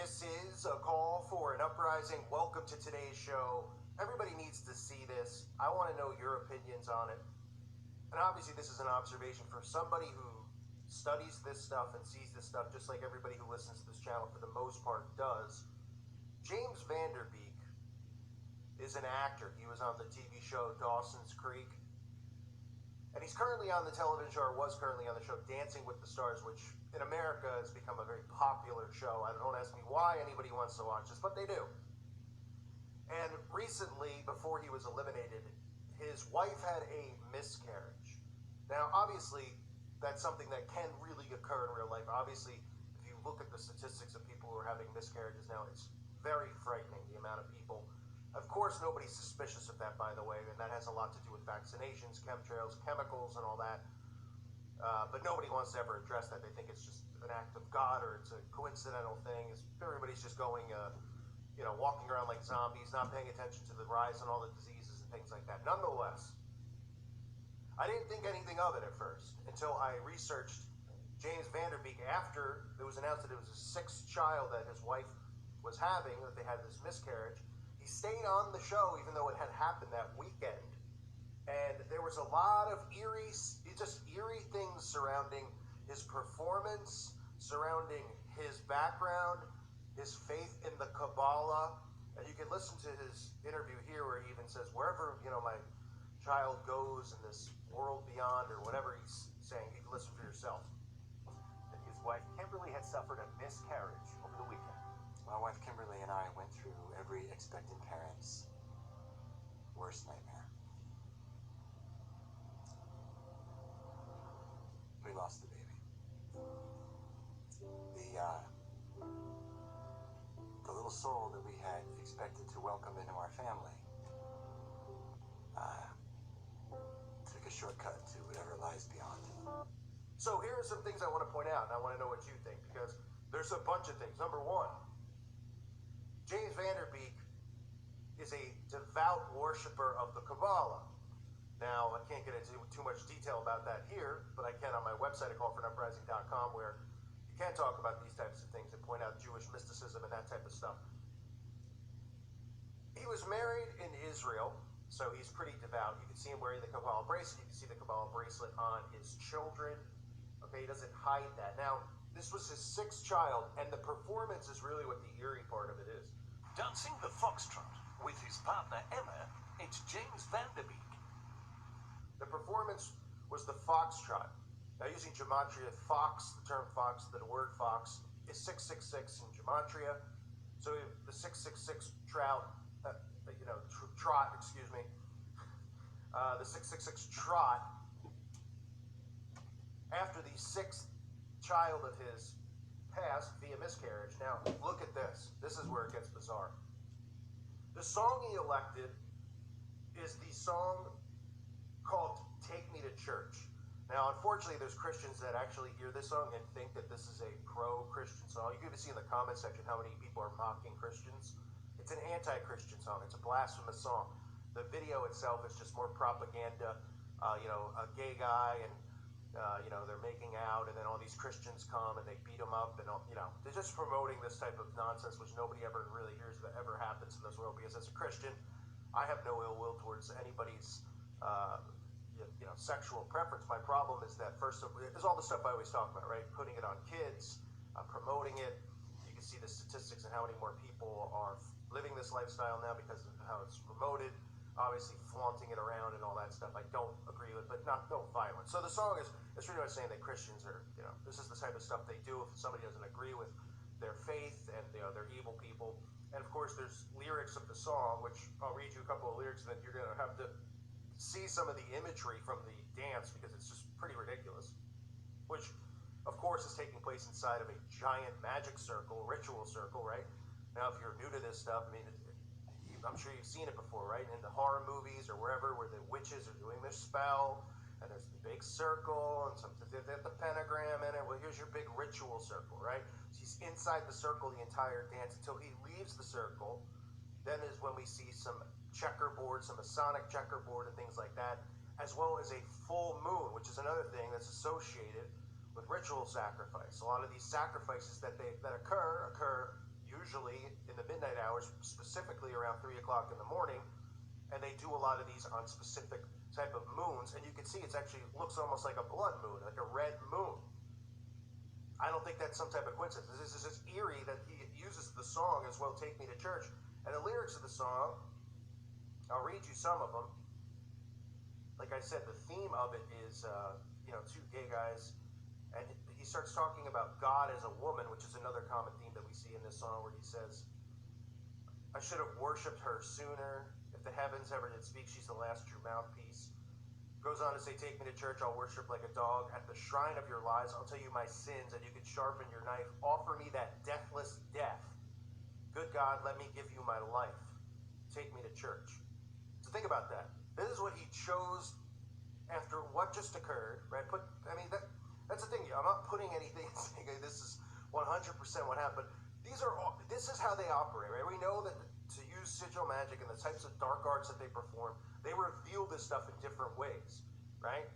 This is a call for an uprising. Welcome to today's show. Everybody needs to see this. I want to know your opinions on it. And obviously this is an observation for somebody who studies this stuff and sees this stuff just like everybody who listens to this channel for the most part does. James Van Der Beek is an actor. He was on the TV show Dawson'S Creek. And he's currently on the television show, or was currently on the show, Dancing with the Stars, which in America has become a very popular show. Don't ask me why anybody wants to watch this, but they do. And recently, before he was eliminated, his wife had a miscarriage. Now, obviously, that's something that can really occur in real life. Obviously, if you look at the statistics of people who are having miscarriages now, it's very frightening, the amount of people. Of course, nobody's suspicious of that, by the way, and that has a lot to do with vaccinations, chemtrails, chemicals, and all that. But nobody wants to ever address that. They think it's just an act of God, or it's a coincidental thing. Everybody's just going, walking around like zombies, not paying attention to the rise in all the diseases and things like that. Nonetheless, I didn't think anything of it at first until I researched James Van Der Beek after it was announced that it was his sixth child that his wife was having, that they had this miscarriage. He stayed on the show even though it had happened that weekend. And there was a lot of eerie things surrounding his performance, surrounding his background, his faith in the Kabbalah. And you can listen to his interview here where he even says, wherever, my child goes in this world beyond, or whatever he's saying, you can listen for yourself. And his wife, Kimberly, had suffered a miscarriage over the weekend. My wife Kimberly and I went through every expectant parent's worst nightmare. We lost the baby. The little soul that we had expected to welcome into our family took a shortcut to whatever lies beyond. So here are some things I want to point out, and I want to know what you think, because there's a bunch of things. Number one, James Van Der Beek is a devout worshiper of the Kabbalah. Now, I can't get into too much detail about that here, but I can on my website at callforanuprising.com, where you can talk about these types of things and point out Jewish mysticism and that type of stuff. He was married in Israel, so he's pretty devout. You can see him wearing the Kabbalah bracelet. You can see the Kabbalah bracelet on his children. Okay, he doesn't hide that. Now, this was his sixth child, and the performance is really what the eerie part of it is. Dancing the foxtrot with his partner Emma, it's James Van Der Beek. The performance was the foxtrot. Now, using gematria, fox, the term fox, the word fox, is 666 in gematria. So the 666 trot, the 666 trot, after the sixth child of his passed via miscarriage. Now, look at this. This is where it gets bizarre. The song he elected is the song called Take Me to Church. Now, unfortunately, there's Christians that actually hear this song and think that this is a pro-Christian song. You can even see in the comment section how many people are mocking Christians. It's an anti-Christian song. It's a blasphemous song. The video itself is just more propaganda. A gay guy and they're making out, and then all these Christians come and they beat them up, and they're just promoting this type of nonsense, which nobody ever really hears that ever happens in this world. Because as a Christian, I have no ill will towards anybody's sexual preference. My problem is that there's all the stuff I always talk about, right? Putting it on kids, promoting it. You can see the statistics and how many more people are living this lifestyle now because of how it's promoted. Obviously flaunting it around and all that stuff I don't agree with, but no violence. So the song is pretty much saying that Christians are, this is the type of stuff they do if somebody doesn't agree with their faith, and they're evil people. And of course there's lyrics of the song, which I'll read you a couple of lyrics, and then you're going to have to see some of the imagery from the dance, because it's just pretty ridiculous. Which, of course, is taking place inside of a giant magic circle, ritual circle, right? Now, if you're new to this stuff, I'm sure you've seen it before, right? In the horror movies or wherever, where the witches are doing their spell, and there's the big circle, and the pentagram in it. Well, here's your big ritual circle, right? So he's inside the circle the entire dance until he leaves the circle. Then is when we see some checkerboard, some Masonic checkerboard and things like that, as well as a full moon, which is another thing that's associated with ritual sacrifice. A lot of these sacrifices that occur usually in the midnight hours, specifically around 3 o'clock in the morning, and they do a lot of these on specific type of moons, and you can see it's actually looks almost like a blood moon, like a red moon. I don't think that's some type of coincidence. This is just eerie that he uses the song as well, Take Me to Church. And the lyrics of the song, I'll read you some of them. Like I said, the theme of it is, two gay guys, and he starts talking about God as a woman, which is another common theme that we see in this song, where he says, I should have worshipped her sooner. If the heavens ever did speak, she's the last true mouthpiece. Goes on to say, take me to church, I'll worship like a dog. At the shrine of your lies, I'll tell you my sins, and you can sharpen your knife. Offer me that deathless death. Good God, let me give you my life. Take me to church. So think about that. This is what he chose after what just occurred, right? That's the thing. I'm not putting anything saying this is 100% what happened. This is how they operate, right? We know that to use sigil magic and the types of dark arts that they perform, they reveal this stuff in different ways, right?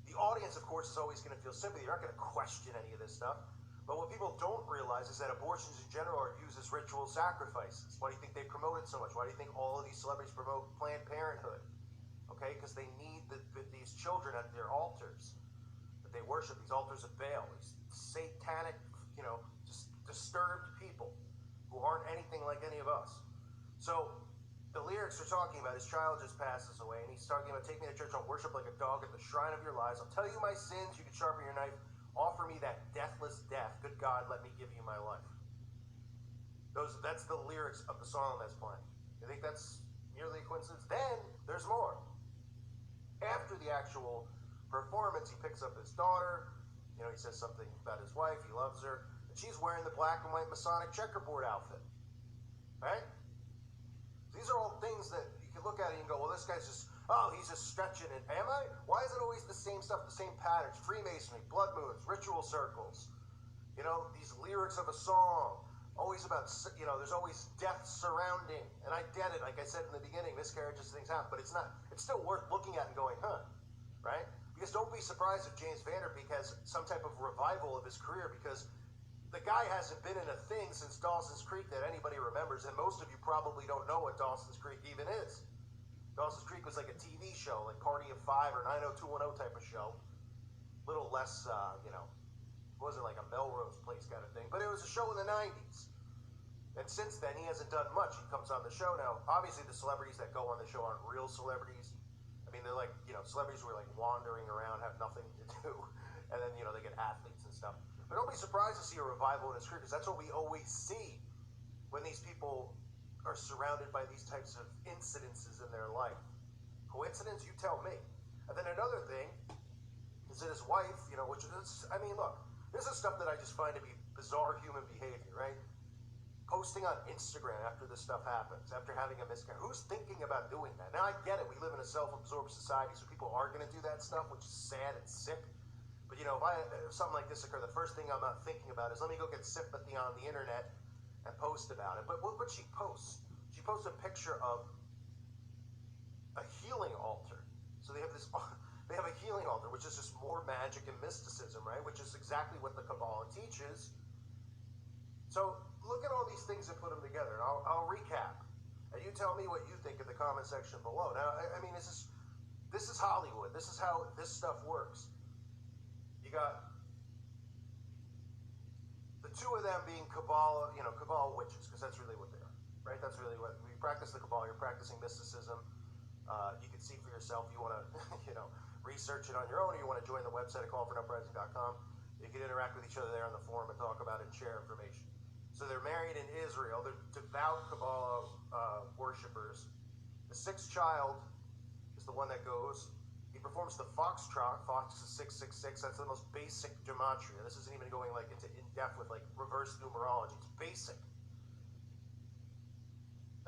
The audience, of course, is always going to feel sympathy. You're not going to question any of this stuff. But what people don't realize is that abortions in general are used as ritual sacrifices. Why do you think they promote it so much? Why do you think all of these celebrities promote Planned Parenthood? Okay, because they need these children at their altars that they worship, these altars of Baal, these satanic, just disturbed people who aren't anything like any of us. So the lyrics are talking about his child just passes away, and he's talking about take me to church, I'll worship like a dog at the shrine of your lies. I'll tell you my sins, you can sharpen your knife. Offer me that deathless death. Good God, let me give you my life. That's the lyrics of the song that's playing. You think that's merely a coincidence? Then there's more. After the actual performance, he picks up his daughter. He says something about his wife. He loves her. And she's wearing the black and white Masonic checkerboard outfit. Right? These are all things that you can look at it and go, well, this guy's he's just stretching it. Am I? Why is it always the same stuff, the same patterns? Freemasonry, blood moons, ritual circles. These lyrics of a song. Always about, there's always death surrounding. And I get it. Like I said in the beginning, miscarriages, things happen. But it's still worth looking at and going, right? Because don't be surprised if James Van Der Beek has some type of revival of his career, because the guy hasn't been in a thing since Dawson's Creek that anybody remembers, and most of you probably don't know what Dawson's Creek even is. Dawson's Creek was like a TV show, like Party of Five or 90210 type of show. A little less, it wasn't like a Melrose Place kind of thing, but it was a show in the 90s. And since then, he hasn't done much. He comes on the show now. Obviously, the celebrities that go on the show aren't real celebrities. I mean, they're like, celebrities who are like wandering around, have nothing to do, and then, they get athletes and stuff. But don't be surprised to see a revival in his career, because that's what we always see when these people are surrounded by these types of incidences in their life. Coincidence? You tell me. And then another thing is that his wife, which is, look, this is stuff that I just find to be bizarre human behavior, right? Posting on Instagram after this stuff happens, after having a miscarriage. Who's thinking about doing that? Now, I get it. We live in a self-absorbed society, so people are going to do that stuff, which is sad and sick. But, if something like this occurred, the first thing I'm not thinking about is let me go get sympathy on the internet and post about it. But what would she post? She posts a picture of a healing altar. So they have a healing altar, which is just more magic and mysticism, right? Which is exactly what the Kabbalah teaches. So look at all these things and put them together, and I'll recap. And you tell me what you think in the comment section below. Now, this is Hollywood. This is how this stuff works. You got the two of them being Kabbalah witches, because that's really what they are, right? That's really what we practice the Kabbalah. You're practicing mysticism. You can see for yourself. You want to, research it on your own, or you want to join the website at callforanuprising.com. You can interact with each other there on the forum and talk about it and share information. So they're married in Israel. They're devout Kabbalah worshippers. The sixth child is the one that goes. He performs the foxtrot. Fox is 666. That's the most basic gematria. This isn't even going into in depth with reverse numerology. It's basic.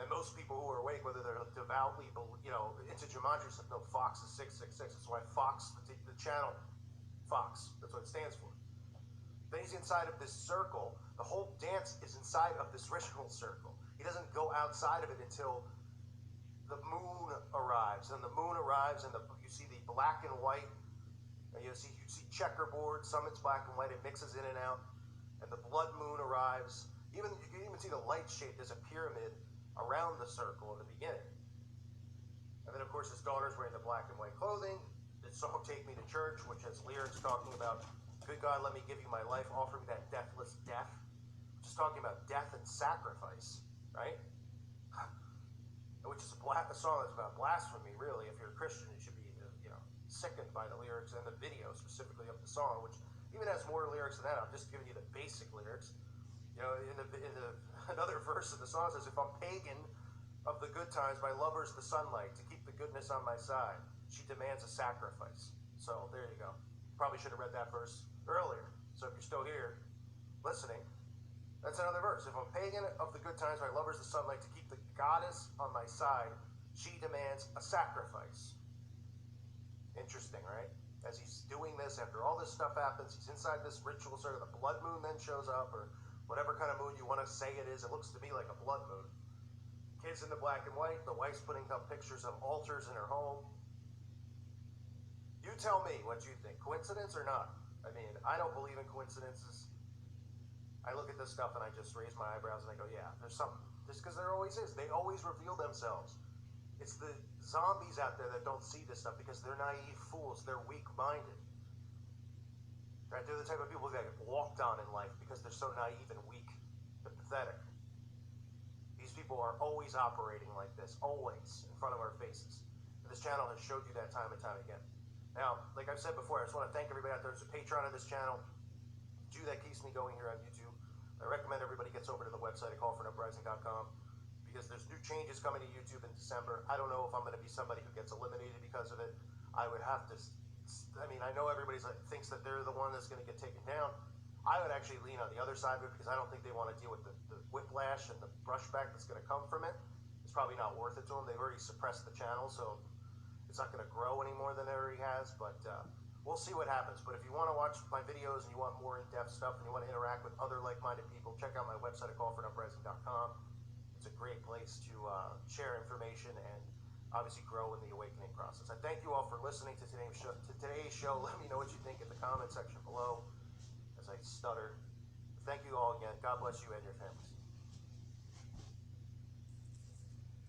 And most people who are awake, whether they're devoutly, into gematria, know Fox is 666. That's why Fox, the channel, Fox. That's what it stands for. Then he's inside of this circle. The whole dance is inside of this ritual circle. He doesn't go outside of it until the moon arrives. And the moon arrives, and you see the black and white. And you see checkerboard. Some it's black and white. It mixes in and out. And the blood moon arrives. You can even see the light shaped as a pyramid around the circle in the beginning. And then, of course, his daughter's wearing the black and white clothing. The song Take Me to Church, which has lyrics talking about, good God, let me give you my life, offer me that deathless death. Just talking about death and sacrifice, right? Which is a song that's about blasphemy, really. If you're a Christian, you should be, sickened by the lyrics and the video specifically of the song, which even has more lyrics than that. I'm just giving you the basic lyrics. Another verse of the song says, if I'm pagan of the good times, my lover's the sunlight. To keep the goodness on my side, she demands a sacrifice. So there you go. Probably should have read that verse earlier. So if you're still here listening, that's another verse. If I'm pagan of the good times, my lover's the sunlight. To keep the goddess on my side, she demands a sacrifice. Interesting, right? As he's doing this, after all this stuff happens, he's inside this ritual, sort of the blood moon then shows up, or whatever kind of moon you want to say it is. It looks to me like a blood moon. Kids in the black and white, the wife's putting up pictures of altars in her home. You tell me what you think. Coincidence or not? I mean, I don't believe in coincidences. I look at this stuff and I just raise my eyebrows and I go, yeah, there's something. Just because there always is. They always reveal themselves. It's the zombies out there that don't see this stuff because they're naive fools. They're weak-minded. Right? They're the type of people that get walked on in life because they're so naive and weak. They're pathetic. These people are always operating like this, always, in front of our faces. And this channel has showed you that time and time again. Now, like I've said before, I just want to thank everybody out there who's a patron of this channel. That keeps me going here on YouTube. I recommend everybody gets over to the website at callforanuprising.com because there's new changes coming to YouTube in December. I don't know if I'm going to be somebody who gets eliminated because of it. I would have to, I know everybody thinks that they're the one that's going to get taken down. I would actually lean on the other side of it because I don't think they want to deal with the whiplash and the brushback that's going to come from it. It's probably not worth it to them. They've already suppressed the channel, so it's not going to grow any more than it already has, but we'll see what happens. But if you want to watch my videos and you want more in-depth stuff and you want to interact with other like-minded people, check out my website at callforanuprising.com. It's a great place to share information and obviously grow in the awakening process. I thank you all for listening to today's show. Let me know what you think in the comment section below as I stutter. Thank you all again. God bless you and your families.